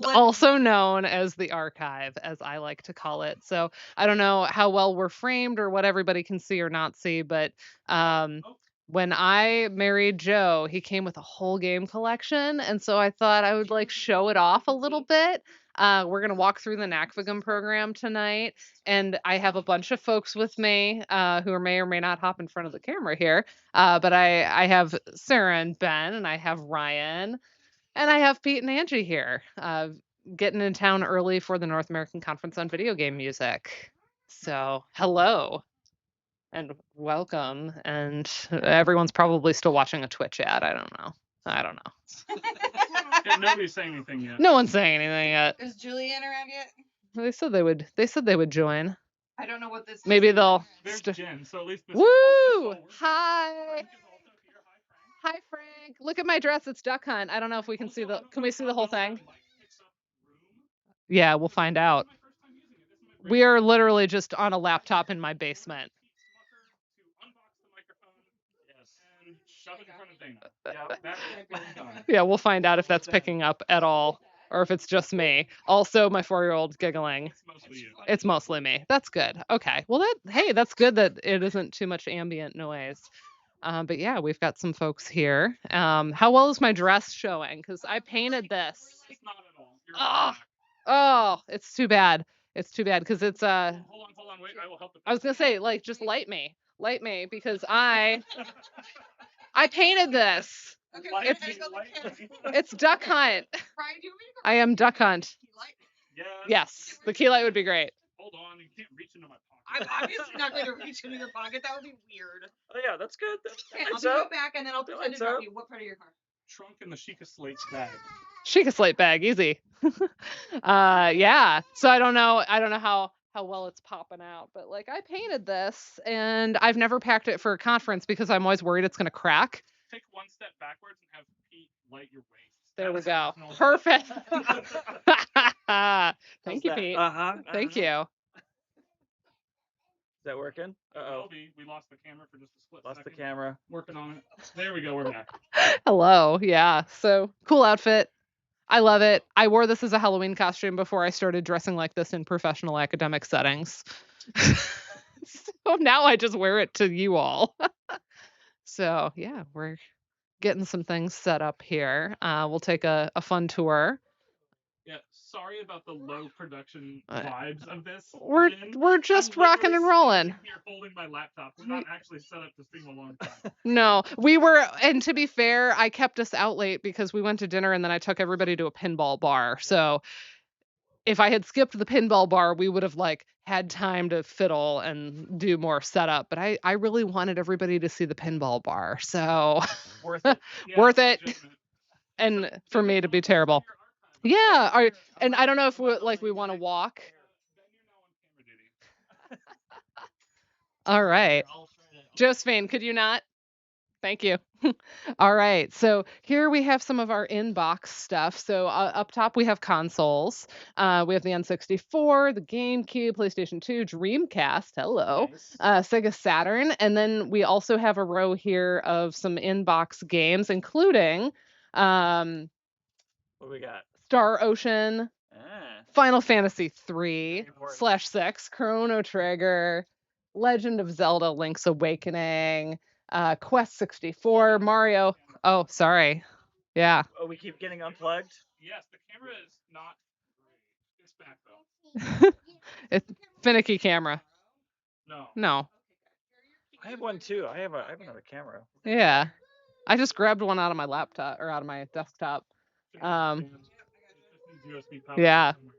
Also known as the archive, as I like to call it. So I don't know how well we're framed or what everybody can see or not see, but um, when I married Joe, he came with a whole game collection, and so I thought I would like show it off a little bit. We're gonna walk through the NACVGM program tonight, and I have a bunch of folks with me who may or may not hop in front of the camera here. But I have Sarah and Ben, and I have Ryan. And I have Pete and Angie here, getting in town early for the North American Conference on Video Game Music. So, hello and welcome. And everyone's probably still watching a Twitch ad. I don't know. I don't know. Yeah, nobody's saying anything yet. No one's saying anything yet. Is Julianne around yet? They said they would. They said they would join. I don't know what this is. Maybe they'll. There's Jen, so at least this. Woo! Hi. Hi, Frank. Look at my dress. It's Duck Hunt. I don't know if we can see the. Can we see the whole thing? Yeah, we'll find out. We are literally just on a laptop in my basement. Yeah, we'll find out if that's picking up at all or if it's just me. Also, my 4-year-old's giggling. It's mostly me. That's good. Okay. Well, that's good that it isn't too much ambient noise. But yeah, we've got some folks here. How well is my dress showing? Because I painted this. It's not at all. Oh, it's too bad. It's too bad because it's Hold on, wait. I will help. I was gonna say like just light me because I painted this. Okay, It's Duck Hunt. Brian, do you want me to go? I am Duck Hunt. Yes. Yes, the key light would be great. Hold on, you can't reach into my pocket. I'm obviously not going to reach into your pocket. That would be weird. Oh yeah, that's good. Okay, I'll just go back and then I'll pretend to so. drop you. What part of your car? Trunk in the Sheikah Slate bag. Sheikah Slate bag, easy. Yeah. So I don't know how well it's popping out, but like I painted this and I've never packed it for a conference because I'm always worried it's gonna crack. Take one step backwards and have Pete light your waist. There we go. Perfect. Thank you, Pete. Thank you. Is that working? We lost the camera for just a split Lost second. the camera. Working on it. There we go. We're back. Hello. Yeah. So cool outfit. I love it. I wore this as a Halloween costume before I started dressing like this in professional academic settings. So now I just wear it to you all. So yeah, we're getting some things set up here. We'll take a fun tour. Yeah, sorry about the low production vibes of this. We're just rocking and rolling. Here holding my laptop. We're not actually set up to stream a long time. No, we were, and to be fair, I kept us out late because we went to dinner and then I took everybody to a pinball bar. So if I had skipped the pinball bar, we would have like had time to fiddle and do more setup. But I really wanted everybody to see the pinball bar. So Worth it. Yeah, worth it. legitimate. And for me to be terrible. Yeah. And I don't know if we want to walk. All right. Josephine, could you not? Thank you. All right. So here we have some of our inbox stuff. So up top we have consoles. We have the N64, the GameCube, PlayStation 2, Dreamcast. Hello. Nice. Sega Saturn. And then we also have a row here of some inbox games, including What we got? Star Ocean, Ah, Final Fantasy 3 Important. / 6, Chrono Trigger, Legend of Zelda Link's Awakening, Quest 64, Mario. Oh, sorry. Yeah. Oh, we keep getting unplugged. Yes, the camera is not great. It's back though. It's finicky camera. No. No. I have one too. I have another camera. Yeah. I just grabbed one out of my laptop or out of my desktop. USB power Yeah. somewhere.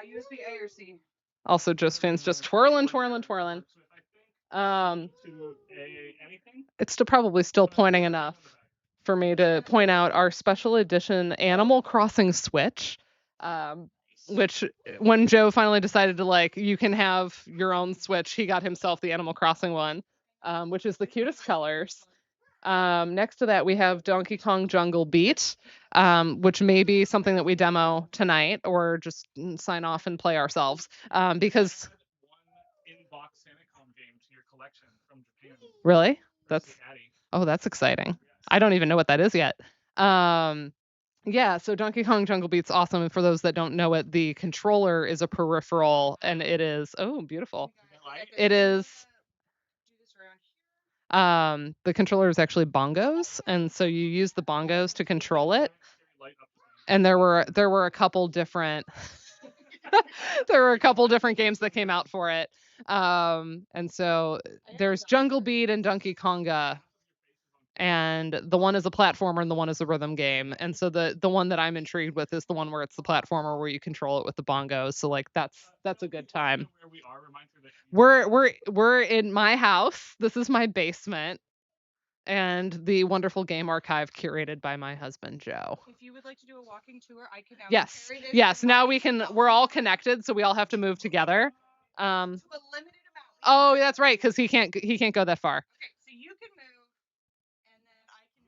USB A or C? Also, Josephine's just twirling. To anything? It's probably still pointing enough for me to point out our special edition Animal Crossing Switch, which when Joe finally decided to you can have your own Switch, he got himself the Animal Crossing one, which is the cutest colors. Next to that, we have Donkey Kong Jungle Beat, which may be something that we demo tonight or just sign off and play ourselves, because one inbox Famicom game to your collection from Japan. really, that's Addy. Oh, that's exciting. I don't even know what that is yet. Yeah, so Donkey Kong Jungle Beat's awesome. And for those that don't know it, the controller is a peripheral, and it is beautiful. It is. The controller is actually bongos, and so you use the bongos to control it. And there were a couple different games that came out for it. And so there's Jungle Beat and Donkey Konga, and the one is a platformer and the one is a rhythm game. And so the one that I'm intrigued with is the one where it's the platformer where you control it with the bongos. So like that's a good time. Where we are reminds me that We're in my house. This is my basement. And the wonderful game archive curated by my husband Joe. If you would like to do a walking tour, I can now Yes. carry this Yes. in Now my we can. house We're all connected, so we all have to move together. to a limited amount. Oh, that's right, because he can't go that far. Okay, so you can move, and then I can.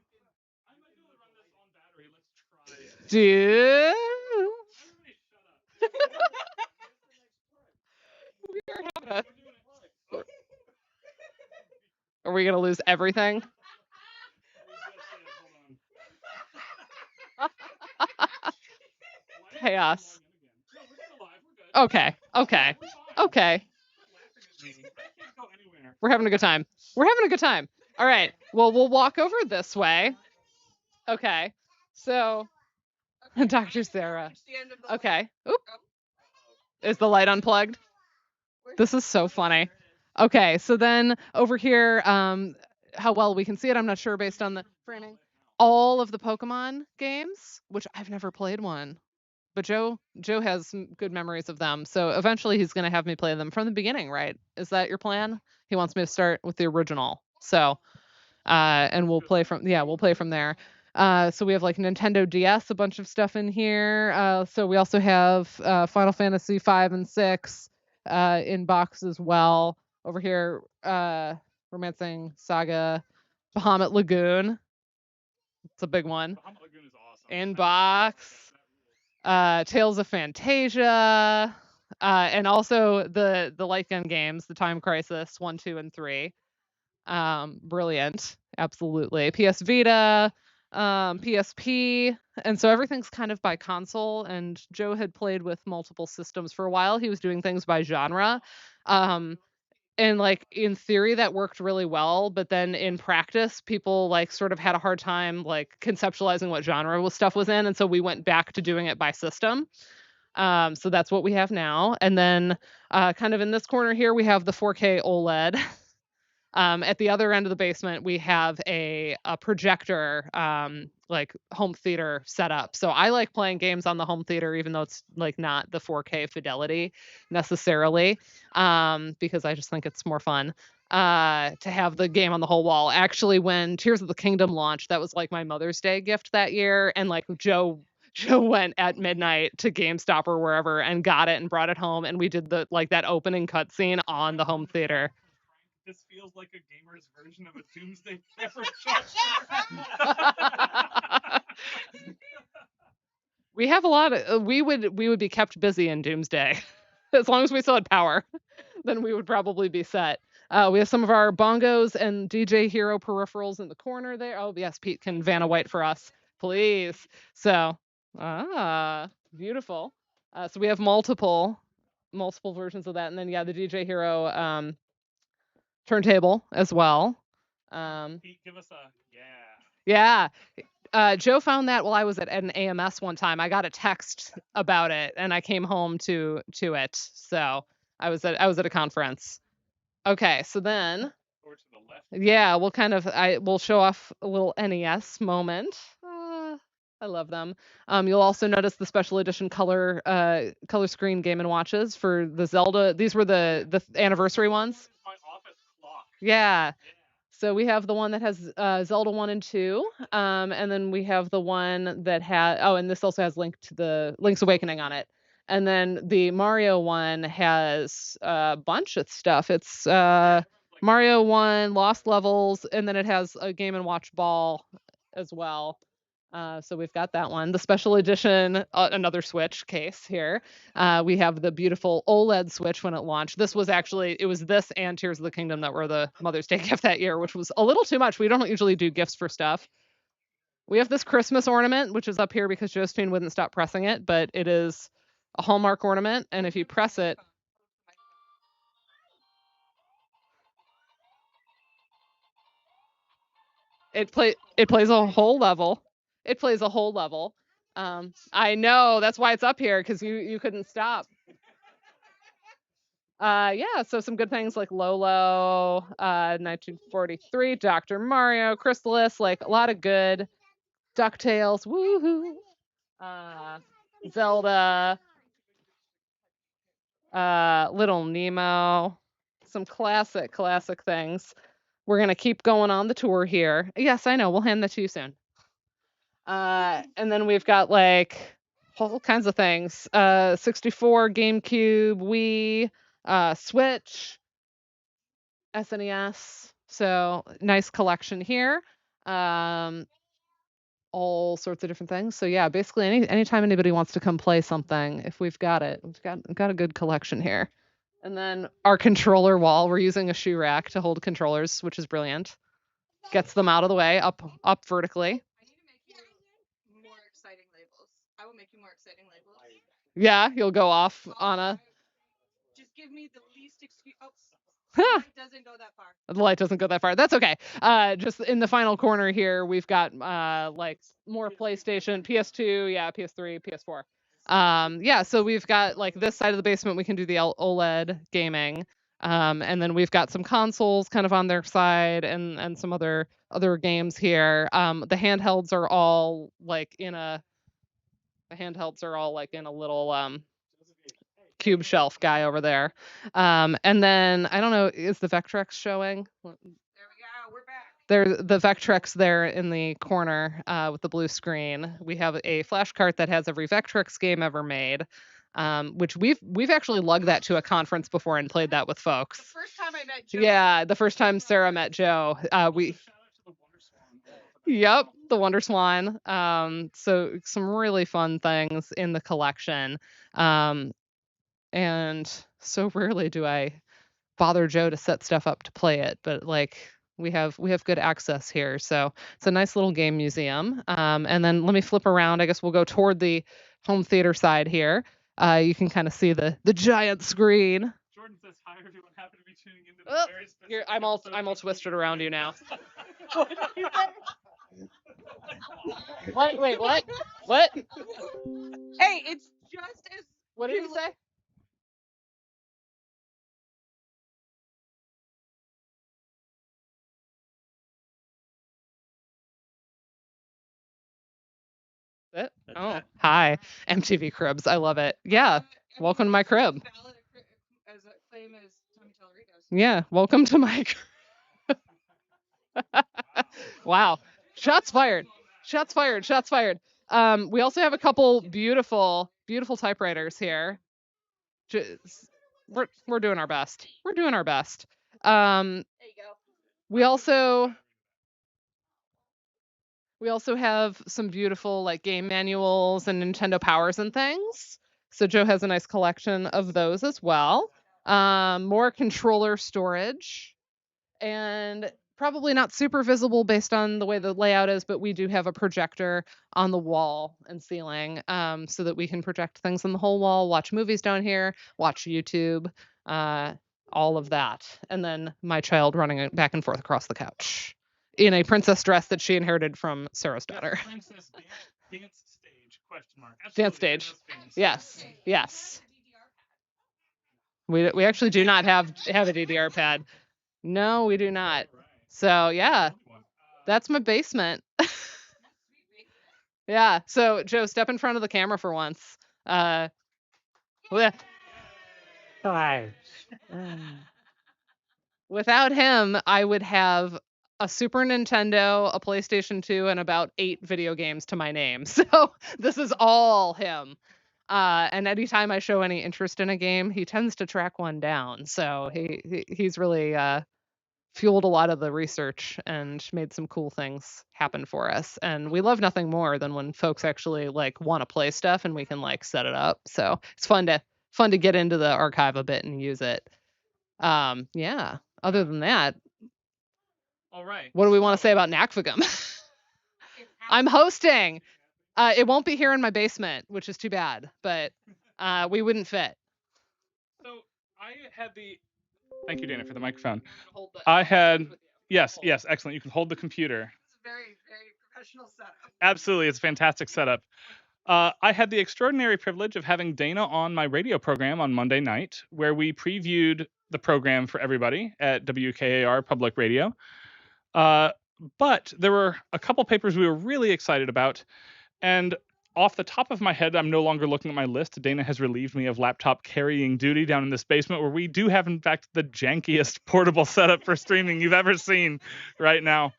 I might be able to run this on battery. Let's try it. Dude. Everybody shut up. We are having Are we gonna lose everything? Chaos. No, we're still alive. We're good. Okay. Okay. Okay. I can't go anywhere. We're having a good time. We're having a good time. All right. Well, we'll walk over this way. Okay. So, Dr. Sarah. Okay. Oop. Is the light unplugged? This is so funny. Okay. So then over here, how well we can see it, I'm not sure based on the framing. All of the Pokemon games, which I've never played one. But Joe has some good memories of them. So eventually he's going to have me play them from the beginning, right? Is that your plan? He wants me to start with the original. So and we'll play from there. So we have like Nintendo DS, a bunch of stuff in here. So we also have Final Fantasy 5 and 6 in box as well. Over here, Romancing Saga, Bahamut Lagoon. It's a big one. Bahamut Lagoon is awesome. In box. Tales of Fantasia, and also the light gun games, the Time Crisis 1, 2, and 3. Brilliant, absolutely. PS Vita, PSP, and so everything's kind of by console. And Joe had played with multiple systems for a while. He was doing things by genre. And like in theory that worked really well, but then in practice people like sort of had a hard time like conceptualizing what genre stuff was in, and so we went back to doing it by system. So that's what we have now. And then kind of in this corner here we have the 4K OLED. At the other end of the basement, we have a projector, like home theater setup. So I like playing games on the home theater, even though it's like not the 4K fidelity necessarily, because I just think it's more fun to have the game on the whole wall. Actually, when Tears of the Kingdom launched, that was like my Mother's Day gift that year, and like Joe went at midnight to GameStop or wherever and got it and brought it home, and we did the like that opening cutscene on the home theater. This feels like a gamer's version of a Doomsday Prepper. We have a lot of we would be kept busy in Doomsday. As long as we still had power, then we would probably be set. We have some of our bongos and DJ Hero peripherals in the corner there. Oh yes, Pete can Vanna White for us, please. So, beautiful. So we have multiple versions of that, and then yeah, the DJ Hero turntable as well. Pete, give us a yeah. Yeah. Joe found that while I was at an AMS one time. I got a text about it, and I came home to it. So I was at a conference. Okay, so then Or to the left. yeah, we'll show off a little NES moment. I love them. You'll also notice the special edition color screen Game and Watches for the Zelda. These were the anniversary ones. My office clock. Yeah. So we have the one that has Zelda 1 and 2, and then we have the one that has and this also has Link's Awakening on it. And then the Mario one has a bunch of stuff. It's Mario 1, Lost Levels, and then it has a Game and Watch ball as well. So we've got that one. The special edition, another Switch case here. We have the beautiful OLED Switch when it launched. This was actually, it was this and Tears of the Kingdom that were the Mother's Day gift that year, which was a little too much. We don't usually do gifts for stuff. We have this Christmas ornament, which is up here because Josephine wouldn't stop pressing it, but it is a Hallmark ornament, and if you press it, it plays a whole level. It plays a whole level. I know that's why it's up here because you couldn't stop. Yeah, so some good things like Lolo, 1943, Dr. Mario, Chrysalis, like a lot of good DuckTales, woohoo. Zelda, Little Nemo, some classic things. We're gonna keep going on the tour here. Yes, I know. We'll hand that to you soon. And then we've got like all kinds of things. 64, GameCube, Wii, Switch, SNES. So nice collection here. All sorts of different things. So yeah, basically anytime anybody wants to come play something, if we've got it, we've got a good collection here. And then our controller wall, we're using a shoe rack to hold controllers, which is brilliant. Gets them out of the way, up vertically. I need to make you more exciting labels. I will make you more exciting labels. Yeah, you'll go off on a. Just give me the least excuse. Oh, Huh. it doesn't go that far. The light doesn't go that far. That's okay. Just in the final corner here, we've got like more PlayStation, PS2, yeah, PS3, PS4. Yeah, so we've got like this side of the basement, we can do the OLED gaming. And then we've got some consoles kind of on their side and some other games here. The handhelds are all like in a little cube shelf guy over there. And then I don't know, is the Vectrex showing? There we go. We're back. There's the Vectrex there in the corner with the blue screen. We have a flash cart that has every Vectrex game ever made, which we've actually lugged that to a conference before and played that with The folks. first time I met Joe. Yeah, the first time Sarah met Joe, we. Shout out to the Wonder Swan. Yep, the Wonder Swan. So some really fun things in the collection. And so rarely do I bother Joe to set stuff up to play it, but like we have good access here. So it's a nice little game museum. And then let me flip around. I guess we'll go toward the home theater side here. You can kind of see the giant screen. Jordan says, "Hi everyone, happy to be tuning into Oh, the very specific here, I'm all episode twisted around you now. What did you say? What? Wait, what? What? Hey, it's just as. What did he say? It? That's Oh, it. hi, MTV Cribs. I love it. Yeah, welcome to my crib. Valid as a claim as Tommy Tellerico's. Yeah, welcome to my. Wow, shots fired. Shots fired. Shots fired. We also have a couple beautiful typewriters here. We're doing our best. We're doing our best. There you go. We also have some beautiful like game manuals and Nintendo Powers and things. So Joe has a nice collection of those as well. More controller storage, and probably not super visible based on the way the layout is, but we do have a projector on the wall and ceiling, so that we can project things on the whole wall, watch movies down here, watch YouTube, all of that. And then my child running back and forth across the couch in a princess dress that she inherited from Sarah's daughter. Princess dance stage? Question mark. Dance Absolutely, stage. that's famous. Yes, yes. We actually do not have a DDR pad. No, we do not. So yeah, that's my basement. Yeah. So Joe, step in front of the camera for once. Well, Hi. without him, I would have a Super Nintendo, a PlayStation 2, and about 8 video games to my name. So this is all him. And anytime I show any interest in a game, he tends to track one down. So he's really fueled a lot of the research and made some cool things happen for us. And we love nothing more than when folks actually like want to play stuff and we can like set it up. So it's fun to get into the archive a bit and use it. Yeah. Other than that, All right. what do we want to say about NACVGM? I'm hosting. It won't be here in my basement, which is too bad, but we wouldn't fit. So I had the. Thank you, Dana, for the microphone. Hold the- I had. Yes, excellent. You can hold the computer. This is very, very professional setup. Absolutely, it's a fantastic setup. I had the extraordinary privilege of having Dana on my radio program on Monday night, where we previewed the program for everybody at WKAR Public Radio. But there were a couple papers we were really excited about, and off the top of my head, I'm no longer looking at my list. Dana has relieved me of laptop carrying duty down in this basement, where we do have, in fact, the jankiest portable setup for streaming you've ever seen right now.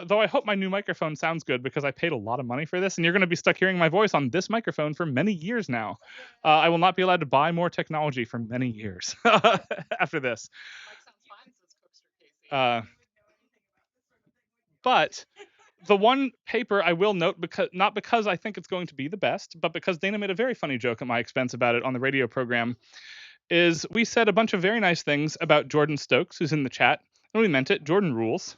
Though I hope my new microphone sounds good, because I paid a lot of money for this, and you're going to be stuck hearing my voice on this microphone for many years now. I will not be allowed to buy more technology for many years after this. But the one paper I will note, not because I think it's going to be the best, but because Dana made a very funny joke at my expense about it on the radio program, is we said a bunch of very nice things about Jordan Stokes, who's in the chat, and we meant it. Jordan rules.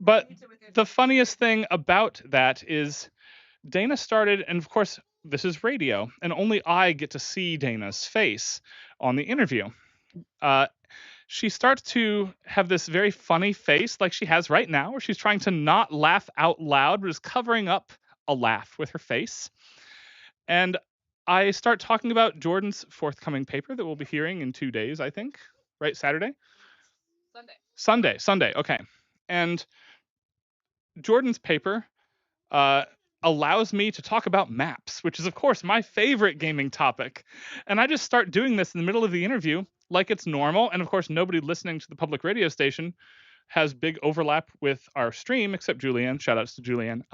But the funniest thing about that is Dana started, and of course, this is radio, and only I get to see Dana's face on the interview. She starts to have this very funny face like she has right now, where she's trying to not laugh out loud, but is covering up a laugh with her face. And I start talking about Jordan's forthcoming paper that we'll be hearing in 2 days, I think. Right? Saturday? Sunday. Okay. And Jordan's paper allows me to talk about maps, which is, of course, my favorite gaming topic. And I just start doing this in the middle of the interview like it's normal. And of course, nobody listening to the public radio station has big overlap with our stream, except Julianne. Shout outs to Julianne.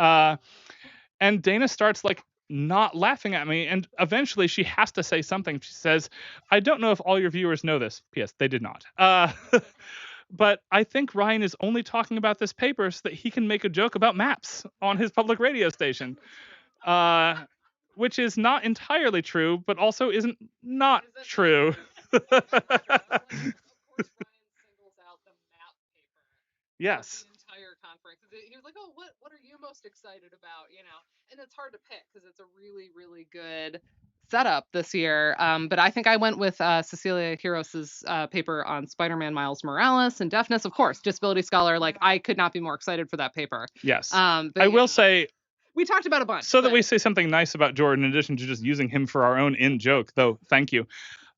And Dana starts like not laughing at me. And eventually she has to say something. She says, I don't know if all your viewers know this. P.S. They did not. But I think Ryan is only talking about this paper so that he can make a joke about maps on his public radio station, which is not entirely true, but also isn't not true. Yes. The entire conference. He was like, "Oh, what are you most excited about?" You know, and it's hard to pick because it's a really, really good setup this year. But I think I went with Cecilia Hiros's paper on Spider-Man Miles Morales and deafness. Of course, disability scholar. Like, I could not be more excited for that paper. Yes. But, I will say, we talked about a bunch. So that we say something nice about Jordan, in addition to just using him for our own in-joke, though, thank you.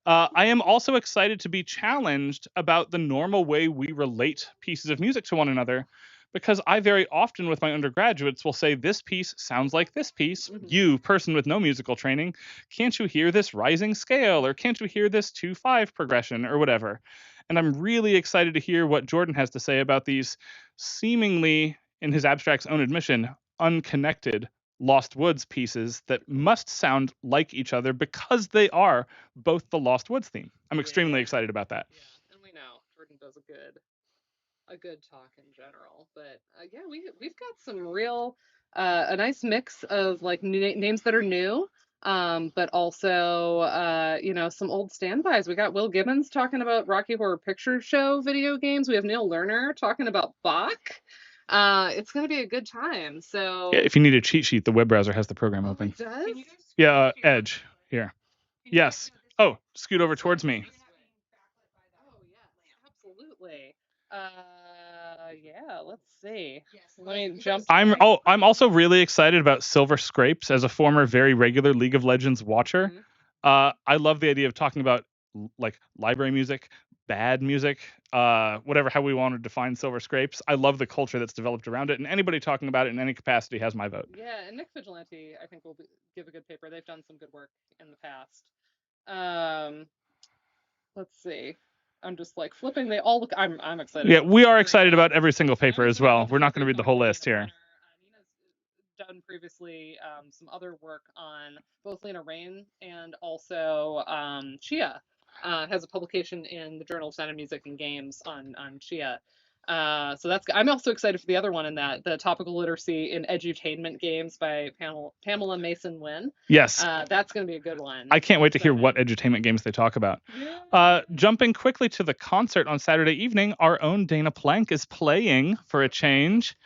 I am also excited to be challenged about the normal way we relate pieces of music to one another, because I very often with my undergraduates will say, this piece sounds like this piece. Mm-hmm. You, person with no musical training, can't you hear this rising scale, or can't you hear this 2/5 progression, or whatever? And I'm really excited to hear what Jordan has to say about these seemingly, in his abstract's own admission, unconnected Lost Woods pieces that must sound like each other because they are both the Lost Woods theme. I'm extremely excited about that. Yeah, and we know Jordan does a good talk in general, but yeah, we've got some real a nice mix of like names that are new, but also some old standbys. We got Will Gibbons talking about Rocky Horror Picture Show video games. We have Neil Lerner talking about Bach. It's going to be a good time. So yeah, if you need a cheat sheet, the web browser has the program open. It does? Yeah, Edge here. Yes. Oh, scoot over towards me. Oh yeah, absolutely. Yeah, let's see. Let me jump. I'm also really excited about Silver Scrapes as a former very regular League of Legends watcher. Mm-hmm. I love the idea of talking about like library music, bad music, whatever, how we want to define Silver Scrapes. I love the culture that's developed around it, and anybody talking about it in any capacity has my vote. Yeah, and Nick Vigilante, I think, will give a good paper. They've done some good work in the past. Let's see. I'm just like flipping. They all look. I'm excited. Yeah, we are excited about every single paper as well. We're not going to read the whole list here. Nina's done previously some other work on both Lena Rain and also Chia. Has a publication in the Journal of Sound and Music and Games on Chia. So I'm also excited for the other one in that, the topical literacy in edutainment games by Pamela Mason Wynn. Yes. That's going to be a good one. I can't wait to hear what edutainment games they talk about. Yeah. Jumping quickly to the concert on Saturday evening, our own Dana Plank is playing for a change,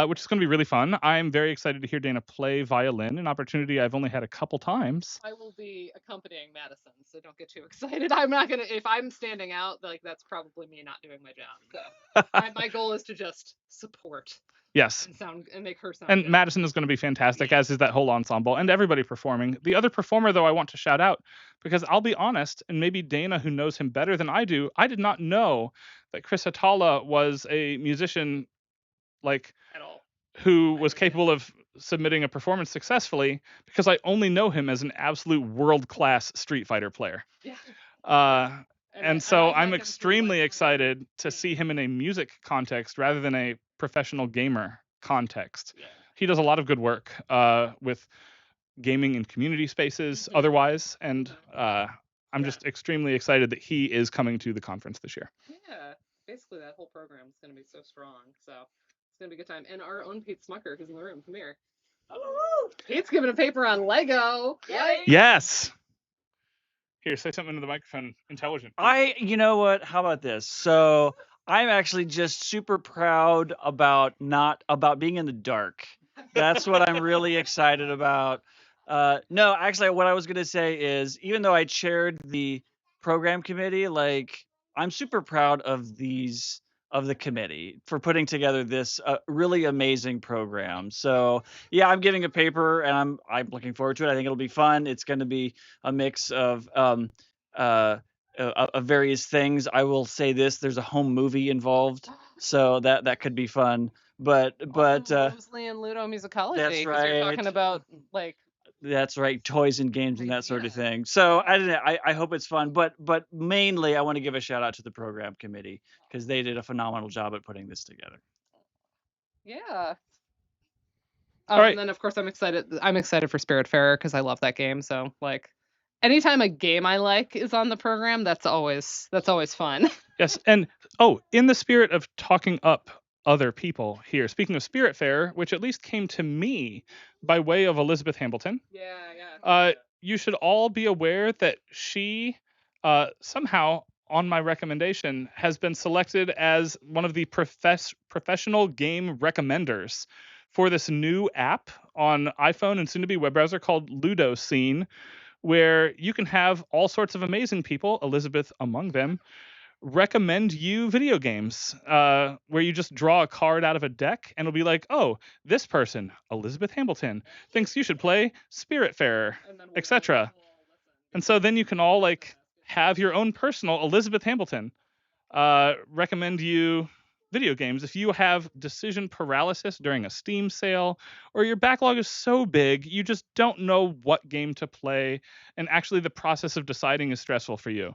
which is going to be really fun. I'm very excited to hear Dana play violin, an opportunity I've only had a couple times. I will be accompanying Madison, so don't get too excited. I'm not going to, if I'm standing out, like, that's probably me not doing my job. So my goal is to just support. Yes. And make her sound And good. Madison is going to be fantastic, as is that whole ensemble and everybody performing. The other performer, though, I want to shout out, because I'll be honest, and maybe Dana, who knows him better than I do, I did not know that Chris Hatala was a musician, like, at all, who was capable of submitting a performance successfully, because I only know him as an absolute world-class Street Fighter player. Yeah. And so I'm extremely excited to see him in a music context rather than a professional gamer context. Yeah. He does a lot of good work with gaming in community spaces otherwise, and I'm just extremely excited that he is coming to the conference this year. Yeah, basically that whole program is going to be so strong, so it's going to be a good time. And our own Pete Smucker, who's in the room, come here. Hello. Pete's giving a paper on Lego. Yay. Yes. Here, say something into the microphone. Intelligent. You know what? How about this? So I'm actually just super proud about being in the dark. That's what I'm really excited about. No, actually, what I was gonna say is, even though I chaired the program committee, like, I'm super proud of the committee for putting together this really amazing program. So yeah, I'm giving a paper, and I'm looking forward to it. I think it'll be fun. It's going to be a mix of various things. I will say this: there's a home movie involved, so that could be fun. But Mosley and Ludomusicology. That's Because you're talking right. about, like, that's right, toys and games and that sort of thing. So I don't know. I hope it's fun, but mainly I want to give a shout out to the program committee, because they did a phenomenal job at putting this together. Yeah. All right. And then of course I'm excited for Spiritfarer, because I love that game. So, like, anytime a game I like is on the program, that's always fun. Yes, and in the spirit of talking up other people here, speaking of Spiritfarer, which at least came to me by way of Elizabeth Hambleton. Yeah. You should all be aware that she somehow, on my recommendation, has been selected as one of the professional game recommenders for this new app on iPhone and soon to be web browser called Ludo Scene, where you can have all sorts of amazing people, Elizabeth among them, recommend you video games, where you just draw a card out of a deck and it'll be like, oh, this person, Elizabeth Hambleton, thinks you should play Spiritfarer, etc. And so then you can all, like, have your own personal Elizabeth Hambleton recommend you video games. If you have decision paralysis during a Steam sale, or your backlog is so big you just don't know what game to play, and actually the process of deciding is stressful for you.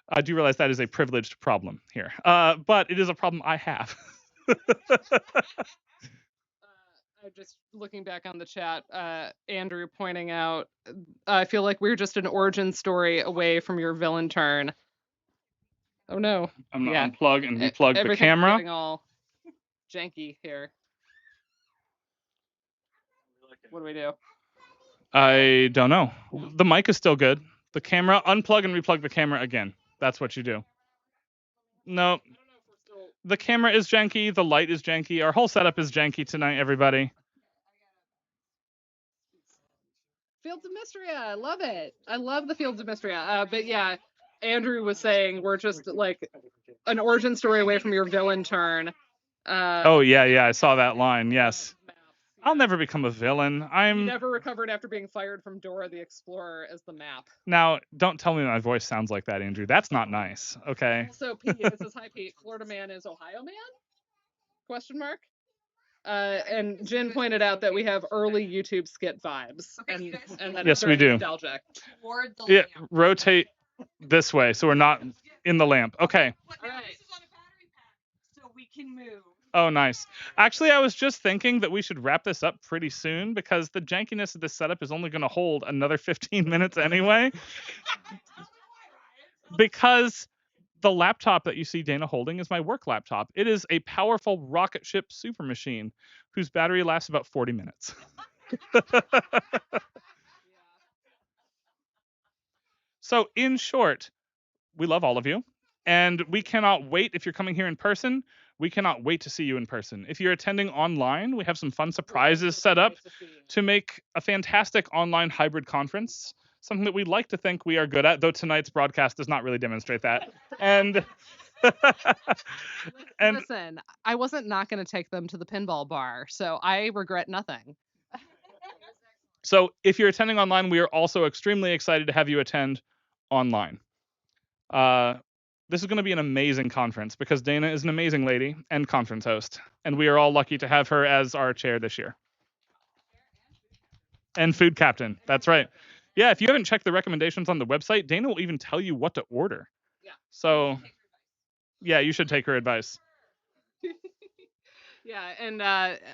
I do realize that is a privileged problem here, but it is a problem I have. Just looking back on the chat, Andrew pointing out, I feel like we're just an origin story away from your villain turn. Oh no. I'm gonna unplug and replug the camera. Everything's getting all janky here. What do we do? I don't know. The mic is still good. The camera, unplug and replug the camera again. That's what you do. No. The camera is janky. The light is janky. Our whole setup is janky tonight, everybody. Fields of Mystria. I love it. I love the Fields of Mystria. But yeah, Andrew was saying we're just like an origin story away from your villain turn. Oh, yeah. I saw that line. Yes. I'll never become a villain. You never recovered after being fired from Dora the Explorer as the map. Now, don't tell me my voice sounds like that, Andrew. That's not nice. Okay. Also, Pete, it says, hi, Pete. Florida man is Ohio man? Question mark? And Jen pointed out that we have early YouTube skit vibes. And that yes, we do. Nostalgic. Yeah, rotate this way so we're not in the lamp. Okay. All right. This is on a battery pack, so we can move. Oh, nice. Actually, I was just thinking that we should wrap this up pretty soon, because the jankiness of this setup is only going to hold another 15 minutes anyway. Because the laptop that you see Dana holding is my work laptop. It is a powerful rocket ship super machine whose battery lasts about 40 minutes. So in short, we love all of you. And we cannot wait, if you're coming here in person, we cannot wait to see you in person. If you're attending online, we have some fun surprises set up to make a fantastic online hybrid conference, something that we like to think we are good at, though tonight's broadcast does not really demonstrate that. And and Listen, I wasn't not going to take them to the pinball bar, so I regret nothing. so if you're attending online, we are also extremely excited to have you attend online. This is going to be an amazing conference because Dana is an amazing lady and conference host, and we are all lucky to have her as our chair this year. And food captain. That's right. Yeah, if you haven't checked the recommendations on the website, Dana will even tell you what to order. Yeah. So, yeah, you should take her advice. Yeah, and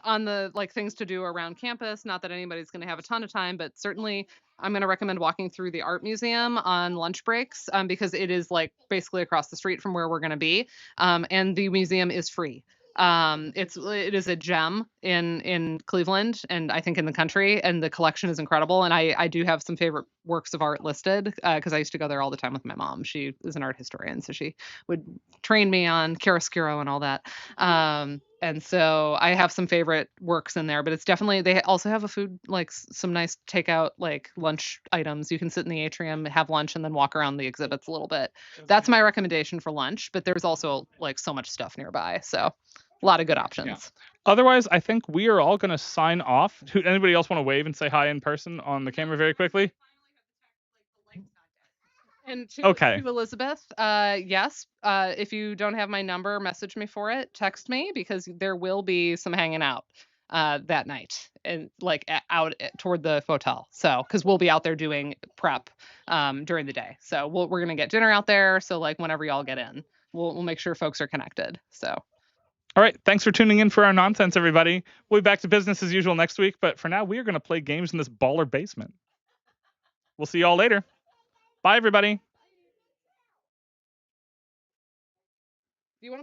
on the things to do around campus, not that anybody's going to have a ton of time, but certainly I'm going to recommend walking through the art museum on lunch breaks because it is basically across the street from where we're going to be, and the museum is free. It is a gem in Cleveland and I think in the country, and the collection is incredible. And I do have some favorite works of art listed because I used to go there all the time with my mom. She is an art historian, so she would train me on chiaroscuro and all that. And so I have some favorite works in there, but it's definitely, they also have a food, some nice takeout, lunch items. You can sit in the atrium, have lunch, and then walk around the exhibits a little bit. That's my recommendation for lunch, but there's also so much stuff nearby. So a lot of good options. Yeah. Otherwise, I think we are all going to sign off. Anybody else want to wave and say hi in person on the camera very quickly? And to Elizabeth, yes, if you don't have my number, message me for it, text me, because there will be some hanging out that night and out toward the hotel. So, because we'll be out there doing prep during the day. So we're going to get dinner out there. So whenever y'all get in, we'll make sure folks are connected. So. All right. Thanks for tuning in for our nonsense, everybody. We'll be back to business as usual next week. But for now, we are going to play games in this baller basement. We'll see y'all later. Bye, everybody. Do you want to